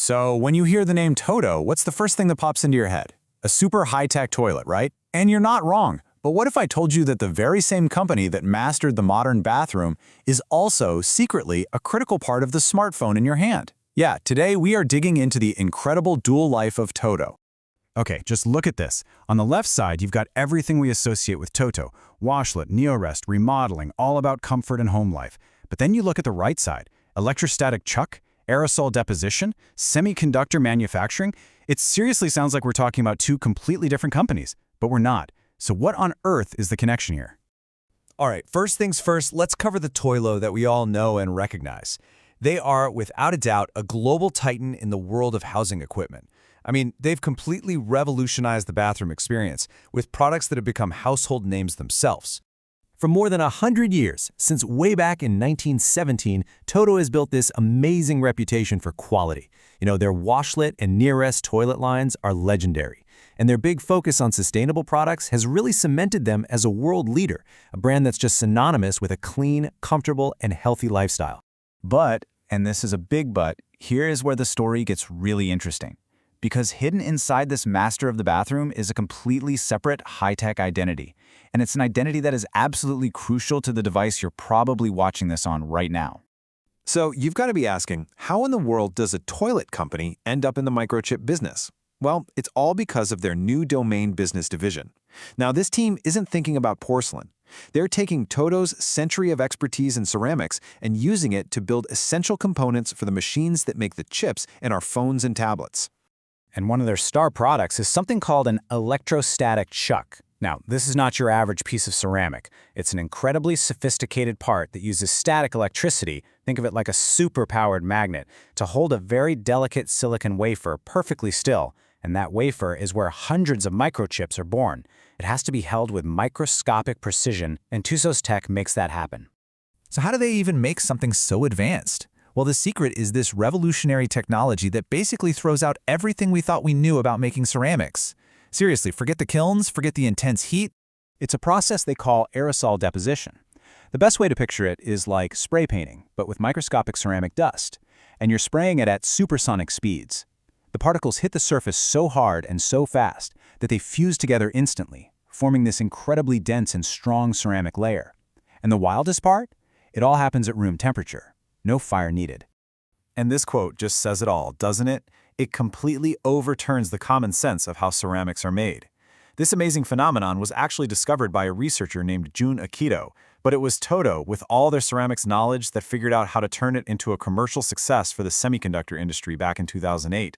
So when you hear the name TOTO, what's the first thing that pops into your head? A super high-tech toilet, right? And you're not wrong. But what if I told you that the very same company that mastered the modern bathroom is also, secretly, a critical part of the smartphone in your hand? Yeah, today we are digging into the incredible dual life of TOTO. Okay, just look at this. On the left side, you've got everything we associate with TOTO: washlet, neorest, remodeling, all about comfort and home life. But then you look at the right side: Electrostatic Chuck, Aerosol Deposition, Semiconductor manufacturing. It seriously sounds like we're talking about two completely different companies, but we're not. So what on earth is the connection here? All right, first things first, let's cover the TOTO that we all know and recognize. They are, without a doubt, a global titan in the world of housing equipment. I mean, they've completely revolutionized the bathroom experience with products that have become household names themselves. For more than 100 years, since way back in 1917, TOTO has built this amazing reputation for quality. Their washlet and nearest toilet lines are legendary. And their big focus on sustainable products has really cemented them as a world leader, a brand that's just synonymous with a clean, comfortable, and healthy lifestyle. But, and this is a big but, here is where the story gets really interesting. Because hidden inside this master of the bathroom is a completely separate high-tech identity. And it's an identity that is absolutely crucial to the device you're probably watching this on right now. So you've got to be asking, how in the world does a toilet company end up in the microchip business? Well, it's all because of their new domain business division. Now, this team isn't thinking about porcelain. They're taking TOTO's century of expertise in ceramics and using it to build essential components for the machines that make the chips in our phones and tablets. And one of their star products is something called an electrostatic chuck. Now, this is not your average piece of ceramic. It's an incredibly sophisticated part that uses static electricity, think of it like a super-powered magnet, to hold a very delicate silicon wafer perfectly still, and that wafer is where hundreds of microchips are born. It has to be held with microscopic precision, and TOTO's tech makes that happen. So how do they even make something so advanced? Well, the secret is this revolutionary technology that basically throws out everything we thought we knew about making ceramics. Seriously, forget the kilns, forget the intense heat. It's a process they call aerosol deposition. The best way to picture it is like spray painting, but with microscopic ceramic dust. And you're spraying it at supersonic speeds. The particles hit the surface so hard and so fast that they fuse together instantly, forming this incredibly dense and strong ceramic layer. And the wildest part? It all happens at room temperature. No fire needed. And this quote just says it all, doesn't it? It completely overturns the common sense of how ceramics are made. This amazing phenomenon was actually discovered by a researcher named Jun Akito, but it was TOTO, with all their ceramics knowledge, that figured out how to turn it into a commercial success for the semiconductor industry back in 2008.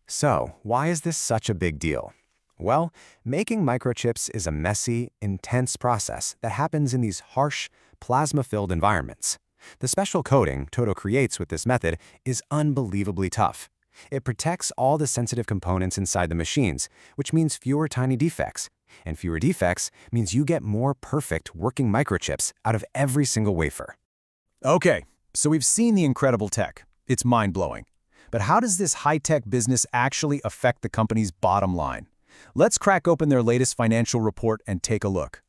So, why is this such a big deal? Well, making microchips is a messy, intense process that happens in these harsh, plasma-filled environments. The special coating TOTO creates with this method is unbelievably tough. It protects all the sensitive components inside the machines, which means fewer tiny defects. And fewer defects means you get more perfect working microchips out of every single wafer. Okay, so we've seen the incredible tech. It's mind-blowing. But how does this high-tech business actually affect the company's bottom line? Let's crack open their latest financial report and take a look.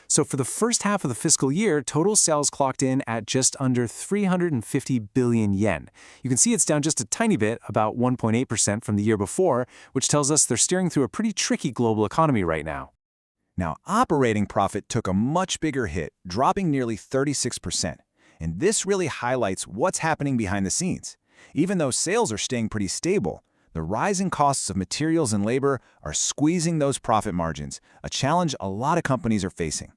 So for the first half of the fiscal year, total sales clocked in at just under 350 billion yen. You can see it's down just a tiny bit, about 1.8% from the year before, which tells us they're steering through a pretty tricky global economy right now. Now, operating profit took a much bigger hit, dropping nearly 36%. And this really highlights what's happening behind the scenes. Even though sales are staying pretty stable, the rising costs of materials and labor are squeezing those profit margins, a challenge a lot of companies are facing.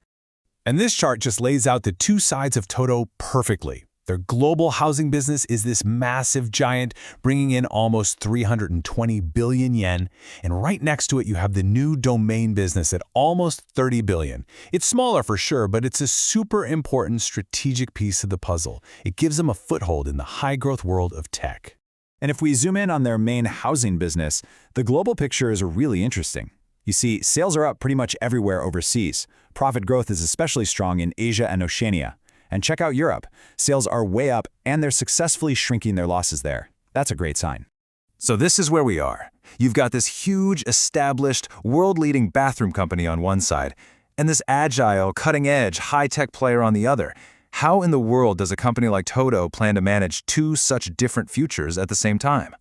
And this chart just lays out the two sides of TOTO perfectly. Their global housing business is this massive giant, bringing in almost 320 billion yen. And right next to it, you have the new domain business at almost 30 billion. It's smaller for sure, but it's a super important strategic piece of the puzzle. It gives them a foothold in the high-growth world of tech. And if we zoom in on their main housing business, the global picture is really interesting. You see, sales are up pretty much everywhere overseas. Profit growth is especially strong in Asia and Oceania. And check out Europe. Sales are way up, and they're successfully shrinking their losses there. That's a great sign. So this is where we are. You've got this huge, established, world-leading bathroom company on one side, and this agile, cutting-edge, high-tech player on the other. How in the world does a company like TOTO plan to manage two such different futures at the same time?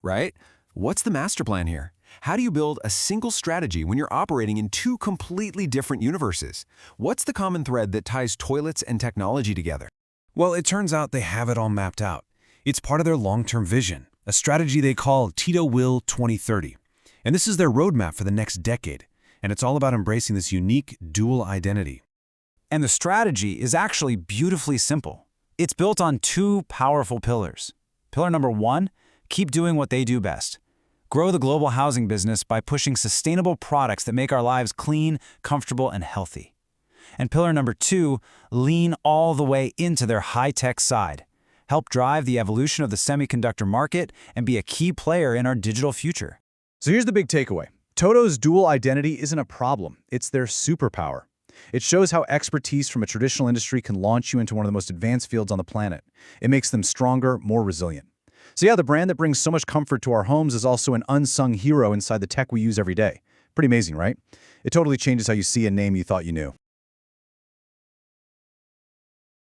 Right? What's the master plan here? How do you build a single strategy when you're operating in two completely different universes? What's the common thread that ties toilets and technology together? Well, it turns out they have it all mapped out. It's part of their long-term vision, a strategy they call TOTO Will 2030. And this is their roadmap for the next decade. And it's all about embracing this unique dual identity. And the strategy is actually beautifully simple. It's built on two powerful pillars. Pillar number one, keep doing what they do best. Grow the global housing business by pushing sustainable products that make our lives clean, comfortable, and healthy. And pillar number two, lean all the way into their high-tech side. Help drive the evolution of the semiconductor market and be a key player in our digital future. So here's the big takeaway. TOTO's dual identity isn't a problem. It's their superpower. It shows how expertise from a traditional industry can launch you into one of the most advanced fields on the planet. It makes them stronger, more resilient. So yeah, the brand that brings so much comfort to our homes is also an unsung hero inside the tech we use every day. Pretty amazing, right? It totally changes how you see a name you thought you knew.